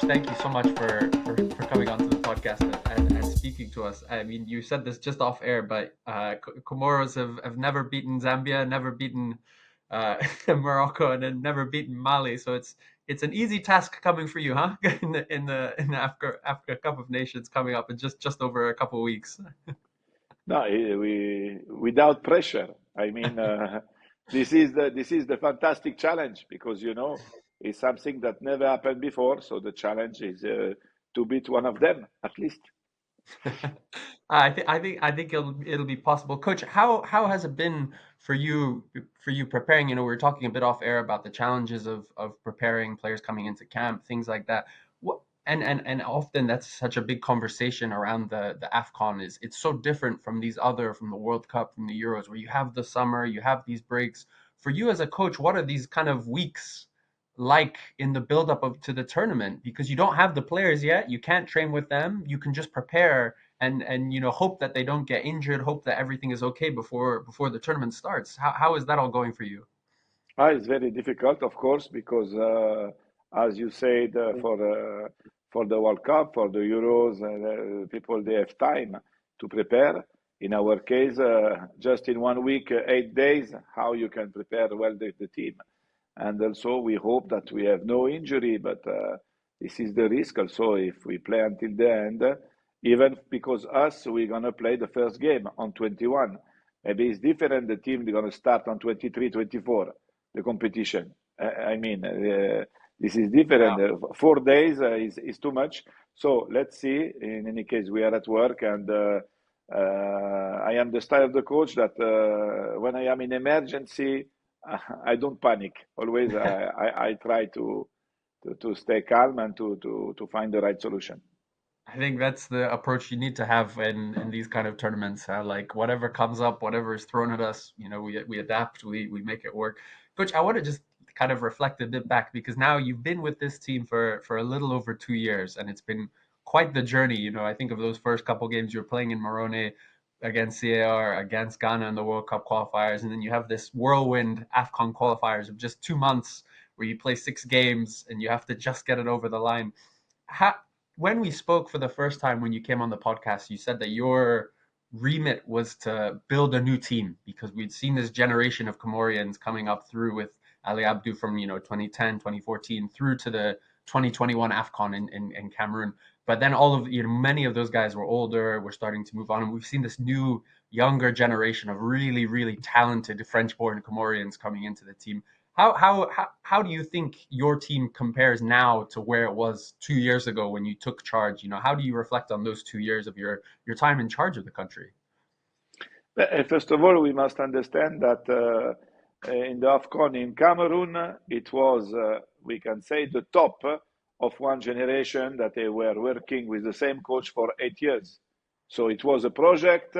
Coach, thank you so much for coming onto the podcast and speaking to us. I mean, you said this just off air, but Comoros have never beaten Zambia, never beaten Morocco, and then never beaten Mali. So it's an easy task coming for you, huh? In the Africa Cup of Nations coming up in just over a couple of weeks. No, we without pressure. I mean, this is the fantastic challenge because it's something that never happened before. So the challenge is to beat one of them at least. I think it'll be possible. Coach, how has it been for you preparing? We were talking a bit off air about the challenges of preparing players coming into camp, things like that. What and often that's such a big conversation around the AFCON is it's so different from from the World Cup, from the Euros, where you have the summer, you have these breaks. For you as a coach, what are these kind of weeks like in the build up of to the tournament? Because you don't have the players yet, you can't train with them, you can just prepare and hope that they don't get injured, hope that everything is okay before the tournament starts. How is that all going for you? It's very difficult, of course, because as you said, for the World Cup, for the Euros, people they have time to prepare. In our case, just in 1 week, 8 days, how you can prepare well the team. And also, we hope that we have no injury, but this is the risk. Also, if we play until the end, even because us, we're gonna play the first game on 21. Maybe it's different. The team they're gonna start on 23, 24 the competition. I mean, this is Yeah. different. 4 days is too much. So let's see. In any case, we are at work, and I am the style of the coach that when I am in emergency, I don't panic. Always, I try to stay calm and to find the right solution. I think that's the approach you need to have in these kind of tournaments. Like whatever comes up, whatever is thrown at us, we adapt, we make it work. Coach, I want to just kind of reflect a bit back because now you've been with this team for a little over 2 years, and it's been quite the journey. I think of those first couple games you were playing in Moroni against CAR, against Ghana in the World Cup qualifiers, and then you have this whirlwind AFCON qualifiers of just 2 months where you play 6 games and you have to just get it over the line. How, when we spoke for the first time when you came on the podcast, you said that your remit was to build a new team because we'd seen this generation of Comorians coming up through with Ali Abdu from 2010, 2014 through to the 2021 AFCON in Cameroon. But then all of many of those guys were older, were starting to move on, and we've seen this new younger generation of really, really talented French-born Comorians coming into the team. How do you think your team compares now to where it was 2 years ago when you took charge? How do you reflect on those 2 years of your time in charge of the country? First of all, we must understand that in the AFCON in Cameroon, it was, we can say, the top of one generation that they were working with the same coach for 8 years. So it was a project,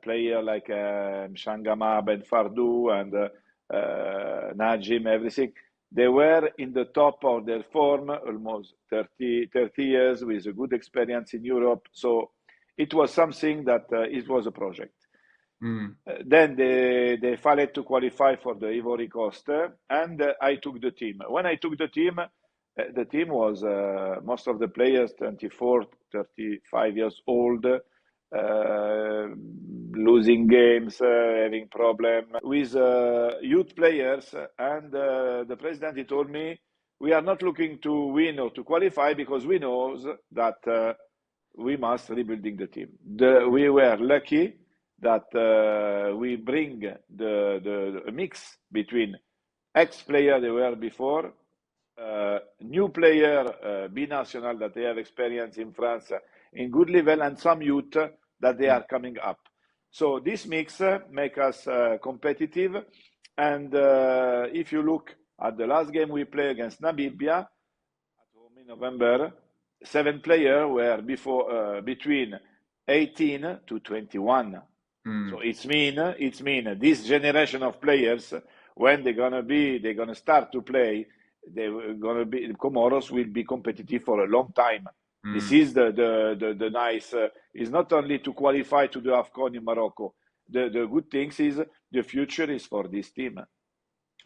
player like Mshangama, Ben Fardou, and Najim, everything. They were in the top of their form, almost 30 years with a good experience in Europe. So it was something that it was a project. Mm. Then they failed to qualify for the Ivory Coast, and I took the team. When I took the team was most of the players 24, 35 years old, losing games, having problem with youth players. And the president, he told me, we are not looking to win or to qualify because we know that we must rebuilding the team. We were lucky that we bring the mix between ex-player they were before, new player, binational that they have experience in France in good level, and some youth that they are coming up. So this mix make us competitive. And if you look at the last game we play against Namibia at home in November, 7 players were between 18 to 21. Mm. So it's mean this generation of players when they're gonna start to play, Comoros will be competitive for a long time. This is the nice. Is not only to qualify to the AFCON in Morocco. The good things is the future is for this team.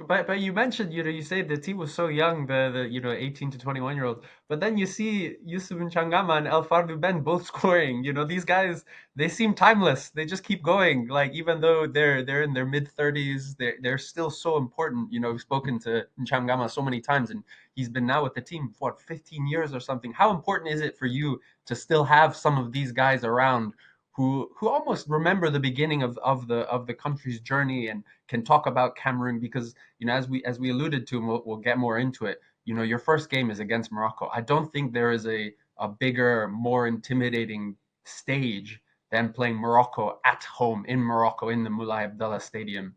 But you mentioned, you say the team was so young, the 18 to 21-year-olds. But then you see Yusuf Nchangama and El Fardu Ben both scoring. These guys, they seem timeless. They just keep going. Like even though they're in their mid 30s, they're still so important. We've spoken to Nchangama so many times, and he's been now with the team for what, 15 years or something. How important is it for you to still have some of these guys around who almost remember the beginning of the country's journey and can talk about Cameroon? Because as we alluded to, and we'll get more into it. Your first game is against Morocco. I don't think there is a bigger, more intimidating stage than playing Morocco at home in Morocco in the Moulay Abdallah Stadium.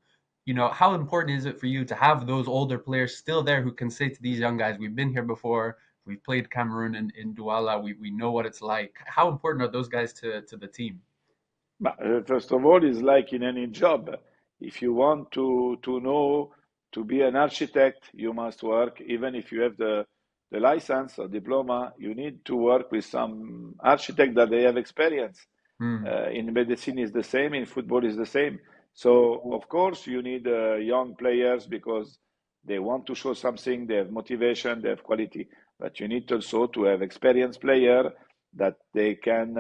How important is it for you to have those older players still there who can say to these young guys, "We've been here before. We've played Cameroon in Douala. We know what it's like." How important are those guys to the team? But, first of all, it's like in any job. If you want to know to be an architect, you must work. Even if you have the license or diploma, you need to work with some architect that they have experience. Hmm. In medicine is the same, in football is the same. So of course you need young players because they want to show something, they have motivation, they have quality. But you need also to have experienced player that they can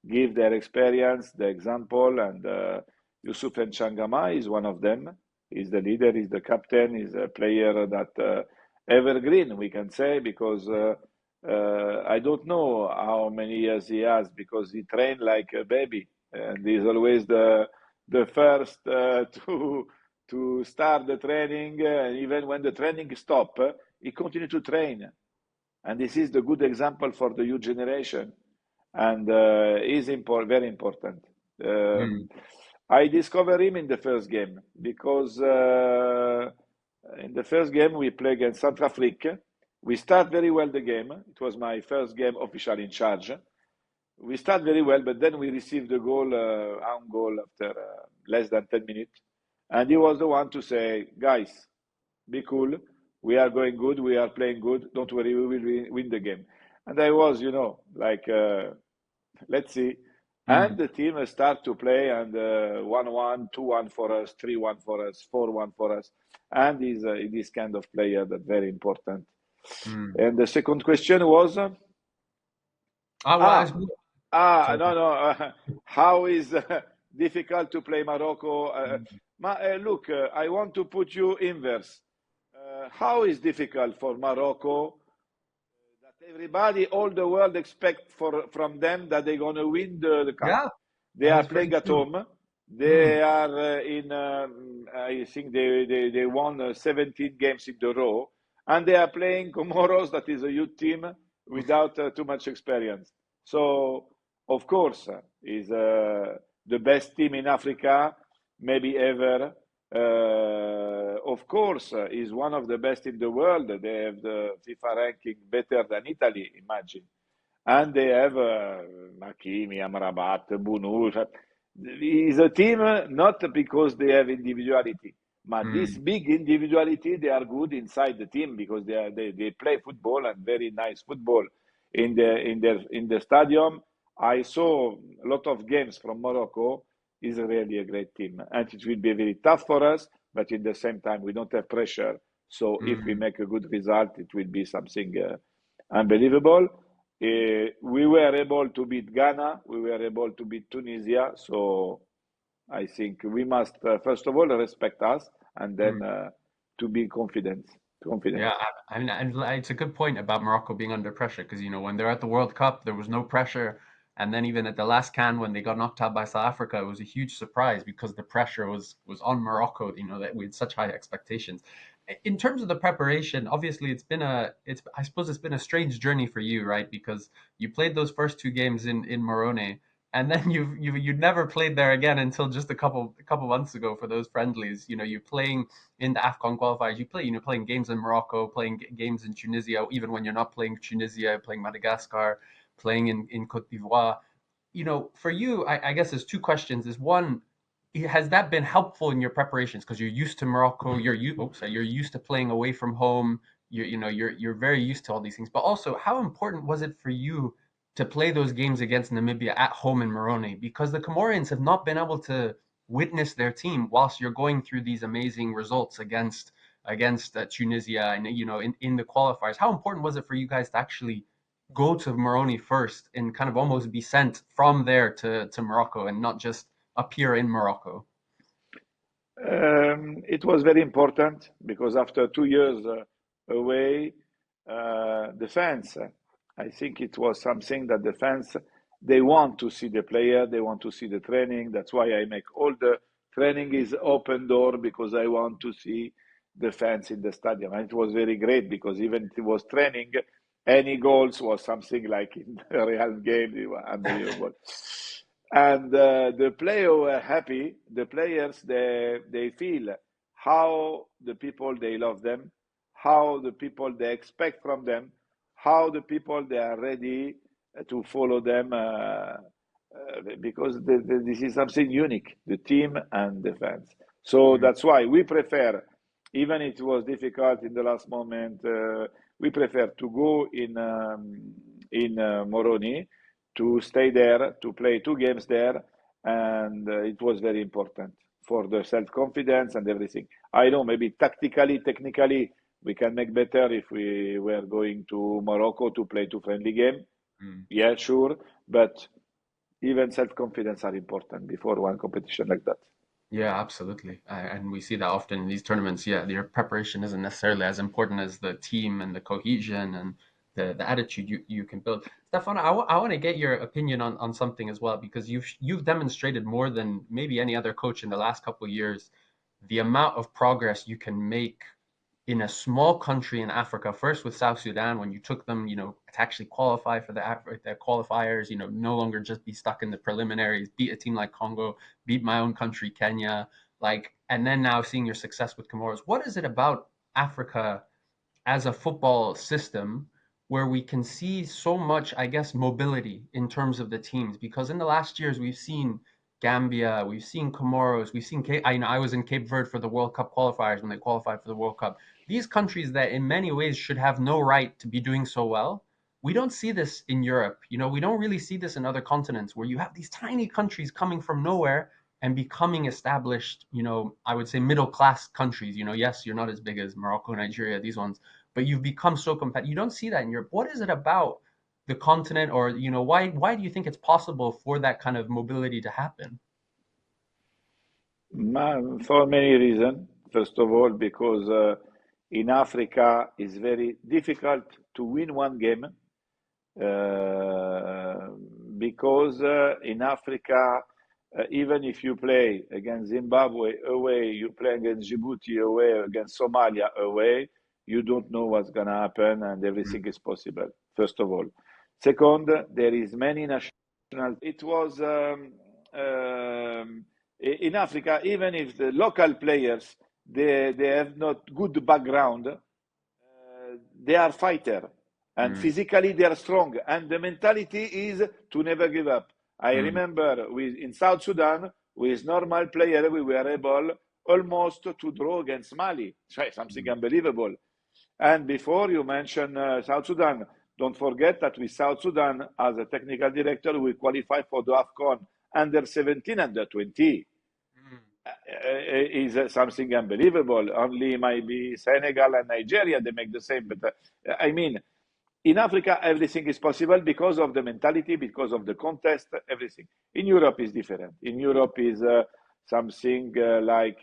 give their experience, the example. And Yusuf and Changama is one of them. He's the leader, he's the captain, he's a player that evergreen, we can say, because I don't know how many years he has because he trained like a baby, and he's always the first to start the training. Even when the training stop, he continue to train, and this is the good example for the youth generation, and is very important. Hmm. I discovered him in the first game because in the first game we play against Centrafrique. We start very well the game. It was my first game official in charge. We start very well, but then we received a goal, own goal after less than 10 minutes. And he was the one to say, guys, be cool. We are going good. We are playing good. Don't worry, we will win the game. And I was, like, let's see. And Hmm. the team start to play, and 1-1, 2-1 for us, 3-1 for us, 4-1 for us. And he's this kind of player that very important. Hmm. And the second question was, Ah, well, ah, sorry. no, no, how is difficult to play Morocco? Hmm. Look, I want to put you inverse. How is difficult for Morocco that everybody, all the world expect from them that they're going to win the cup. Yeah, They that are is very playing at true. home. Hmm. They are I think they won 17 games in the row, and they are playing Comoros, that is a youth team without too much experience. So, of course, is the best team in Africa, maybe ever. Of course, is one of the best in the world. They have the FIFA ranking better than Italy, imagine. And they have Hakimi, Amrabat, Bunu. Is a team not because they have individuality, but this Hmm. big individuality, they are good inside the team because they play football and very nice football in the stadium. I saw a lot of games from Morocco. Is really a great team, and it will be very tough for us. But in the same time, we don't have pressure. So if we Hmm. make a good result, it will be something unbelievable. We were able to beat Ghana. We were able to beat Tunisia. So I think we must, first of all, respect us, and then Hmm. to be confident. Confident. Yeah, I mean, and it's a good point about Morocco being under pressure because when they're at the World Cup, there was no pressure, and then even at the last CAN when they got knocked out by South Africa, it was a huge surprise because the pressure was on Morocco. That we had such high expectations. In terms of the preparation, obviously it's I suppose it's been a strange journey for you, right? Because you played those first two games in Moroni, and then you'd never played there again until just a couple months ago for those friendlies. You're playing in the AFCON qualifiers. Playing games in Morocco, playing games in Tunisia, even when you're not playing Tunisia, playing Madagascar, playing in Cote d'Ivoire. For you, I guess there's two questions. Is one, has that been helpful in your preparations because you're used to Morocco, you're used to playing away from home, you're very used to all these things. But also, how important was it for you to play those games against Namibia at home in Moroni? Because the Comorians have not been able to witness their team whilst you're going through these amazing results against against Tunisia, and in the qualifiers. How important was it for you guys to actually go to Moroni first and kind of almost be sent from there to Morocco and not just appear in Morocco? It was very important because after 2 years away, the fans, I think it was something that the fans, they want to see the player, they want to see the training. That's why I make all the training is open door because I want to see the fans in the stadium. And it was very great because even if it was training, any goals was something like in the real game. It was unbelievable. And the players were happy. The players, they feel how the people they love them, how the people they expect from them, how the people they are ready to follow them, because this is something unique, the team and the fans. So Mm. that's why we prefer, even if it was difficult in the last moment, we prefer to go in Moroni, to stay there, to play 2 games there, and it was very important for the self-confidence and everything. I know maybe tactically, technically, we can make better if we were going to Morocco to play 2 friendly games. Mm. Yeah, sure, but even self-confidence are important before one competition like that. Yeah, absolutely. And we see that often in these tournaments. Yeah, your preparation isn't necessarily as important as the team and the cohesion and the attitude you can build. Stefano, I want to get your opinion on something as well, because you've demonstrated more than maybe any other coach in the last couple of years the amount of progress you can make in a small country in Africa, first with South Sudan, when you took them, to actually qualify for the qualifiers, no longer just be stuck in the preliminaries, beat a team like Congo, beat my own country, Kenya, like, and then now seeing your success with Comoros. What is it about Africa as a football system where we can see so much, I guess, mobility in terms of the teams? Because in the last years, we've seen Gambia, we've seen Comoros, we've seen I was in Cape Verde for the World Cup qualifiers when they qualified for the World Cup. These countries that in many ways should have no right to be doing so well. We don't see this in Europe. We don't really see this in other continents where you have these tiny countries coming from nowhere and becoming established, I would say middle class countries. Yes, you're not as big as Morocco, Nigeria, these ones, but you've become so competitive. You don't see that in Europe. What is it about the continent, or why do you think it's possible for that kind of mobility to happen? For many reasons. First of all, because in Africa it's very difficult to win 1 game, uh, because in Africa, even if you play against Zimbabwe away, you play against Djibouti away, against Somalia away, you don't know what's going to happen, and Mm. everything is possible, first of all. Second, there is many national. It was in Africa, even if the local players, they have not good background, they are fighter, and Mm. physically they are strong, and the mentality is to never give up. I Mm. remember in South Sudan, with normal player, we were able almost to draw against Mali. Something Mm. unbelievable. And before you mentioned South Sudan, don't forget that with South Sudan, as a technical director, we qualified for the AFCON under 17, under 20. Mm. Is something unbelievable. Only maybe Senegal and Nigeria, they make the same. But I mean, in Africa, everything is possible because of the mentality, because of the contest, everything. In Europe is different. In Europe is something like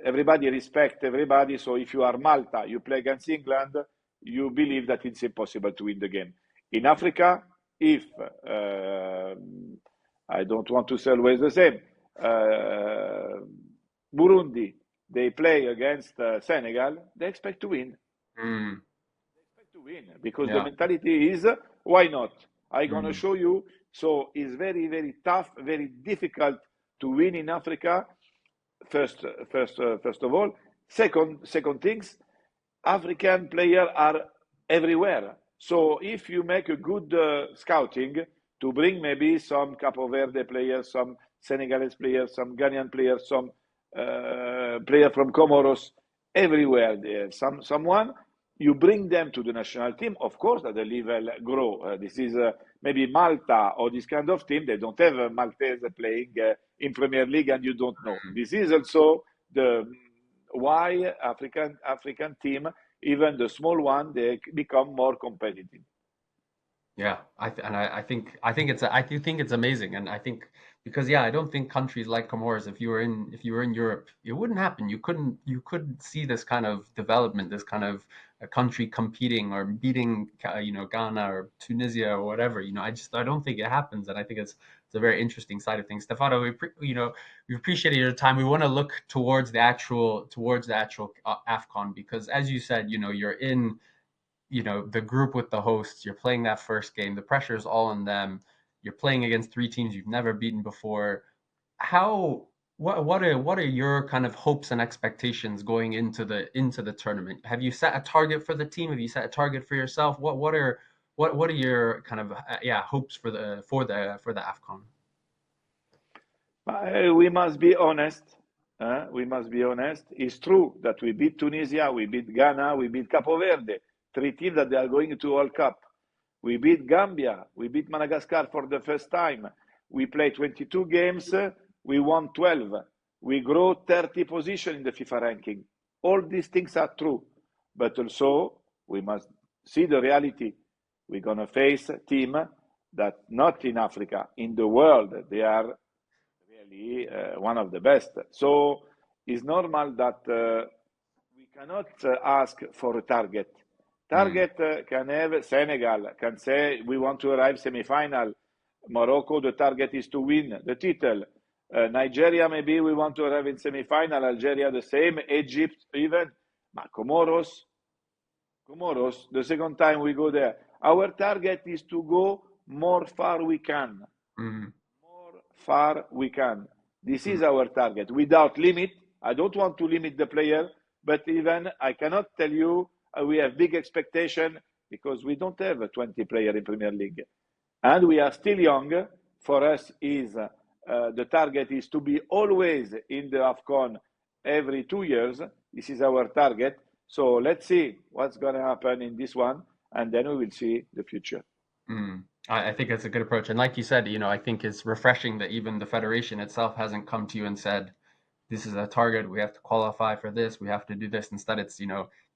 everybody respect everybody. So if you are Malta, you play against England, you believe that it's impossible to win the game. In Africa, if I don't want to say always the same, uh, Burundi, they play against Senegal, they expect to win. Mm. To win because the Yeah. mentality is why not? I'm gonna Mm. show you. So it's very, very tough, very difficult to win in Africa. First of all. Second things, African players are everywhere. So if you make a good scouting to bring maybe some Capo Verde players, some Senegalese players, some Ghanaian players, some player from Comoros, everywhere there, someone, you bring them to the national team. Of course, at the level grow. This is maybe Malta or this kind of team. They don't have a Maltese playing in Premier League, and you don't know. Mm. This is also the why African team, even the small one, they become more competitive. Yeah, I think I do think it's amazing, and I think because yeah, I don't think countries like Comoros, if you were in Europe, it wouldn't happen. You couldn't see this kind of development, this kind of a country competing or beating Ghana or Tunisia or whatever. I don't think it happens, and I think it's a very interesting side of things. Stefano, we appreciated your time. We want to look towards the actual AFCON because as you said, you're in the group with the hosts. You're playing that first game. The pressure is all on them. You're playing against three teams you've never beaten before. How what are your kind of hopes and expectations going into the tournament? Have you set a target for the team? Have you set a target for yourself? What are your kind of hopes for the AFCON? We must be honest. We must be honest. It's true that we beat Tunisia, we beat Ghana, we beat Capo Verde, three teams that they are going to World Cup. We beat Gambia, we beat Madagascar for the first time. We played 22 games, we won 12. We grow 30 position in the FIFA ranking. All these things are true, but also we must see the reality. We're gonna face a team that not in Africa, in the world, they are really one of the best. So it's normal that we cannot ask for a target. Mm, Target can have Senegal can say we want to arrive semi-final. Morocco, the target is to win the title. Nigeria, maybe we want to arrive in semi-final. Algeria, the same. Egypt, even. But Comoros, the second time we go there. Our target is to go more far we can. mm, More far we can. This mm, is our target without limit. I don't want to limit the player, but even I cannot tell you we have big expectation because we don't have a 20 player in Premier League, and we are still young. For us, is the target is to be always in the Afcon every 2 years. This is our target. So let's see what's going to happen in this one, and then we will see the future. mm. I think that's a good approach. And like you said, I think it's refreshing that even the federation itself hasn't come to you and said, this is a target. We have to qualify for this. We have to do this. Instead, it's,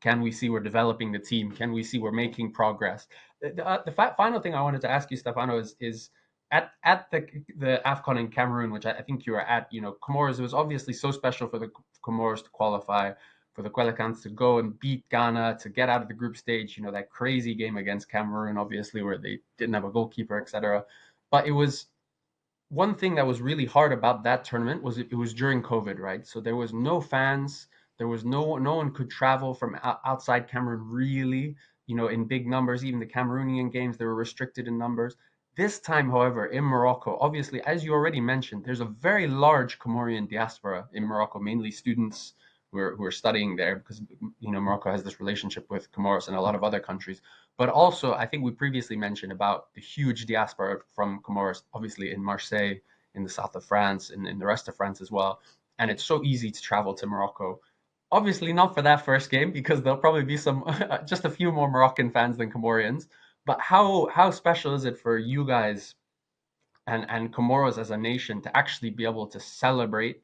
can we see we're developing the team? Can we see we're making progress? The final thing I wanted to ask you, Stefano, is at the AFCON in Cameroon, which I think you were at, Comoros, it was obviously so special for the Comoros to qualify, for the Coelacanths to go and beat Ghana, to get out of the group stage, that crazy game against Cameroon, obviously, where they didn't have a goalkeeper, etc. But it was one thing that was really hard about that tournament was it was during COVID, right? So there was no fans, there was no one could travel from outside Cameroon really, in big numbers. Even the Cameroonian games, they were restricted in numbers. This time, however, in Morocco, obviously, as you already mentioned, there's a very large Comorian diaspora in Morocco, mainly students who are studying there because Morocco has this relationship with Comoros and a lot of other countries. But also, I think we previously mentioned about the huge diaspora from Comoros, obviously in Marseille, in the south of France, and in the rest of France as well. And it's so easy to travel to Morocco. Obviously, not for that first game because there'll probably be some just a few more Moroccan fans than Comorians. But how special is it for you guys and Comoros as a nation to actually be able to celebrate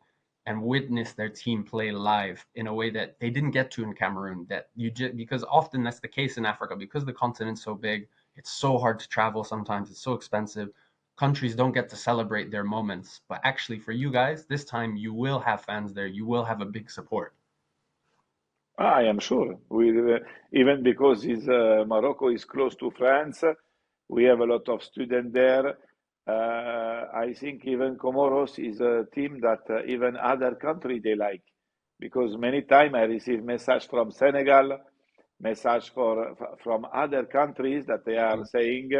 and witness their team play live in a way that they didn't get to in Cameroon. That you just because often that's the case in Africa because the continent's so big, it's so hard to travel sometimes, it's so expensive. Countries don't get to celebrate their moments, but actually for you guys, this time you will have fans there. You will have a big support. I am sure. Even because Morocco is close to France, we have a lot of students there. I think even Comoros is a team that even other country they like, because many time I receive message from Senegal, message from other countries that they are saying,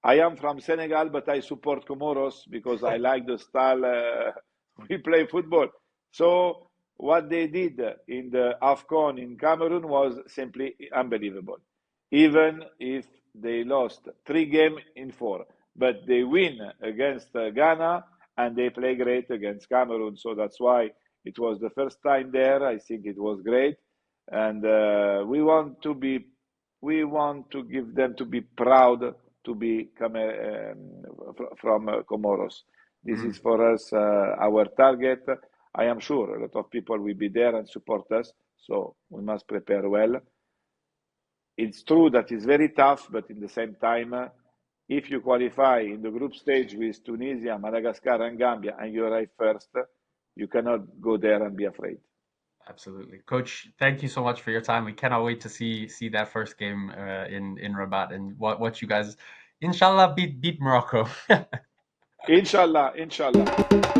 I am from Senegal, but I support Comoros because I like the style we play football. So what they did in the AFCON in Cameroon was simply unbelievable. Even if they lost 3 games in 4, but they win against Ghana and they play great against Cameroon. So that's why it was the first time there. I think it was great, and we want to give them to be proud to be from Comoros. This is Mm, for us our target. I am sure a lot of people will be there and support us. So we must prepare well. It's true that it's very tough, but in the same time, if you qualify in the group stage with Tunisia, Madagascar, and Gambia, and you arrive first, you cannot go there and be afraid. Absolutely, Coach. Thank you so much for your time. We cannot wait to see that first game in Rabat and what you guys, inshallah, beat Morocco. Inshallah, inshallah.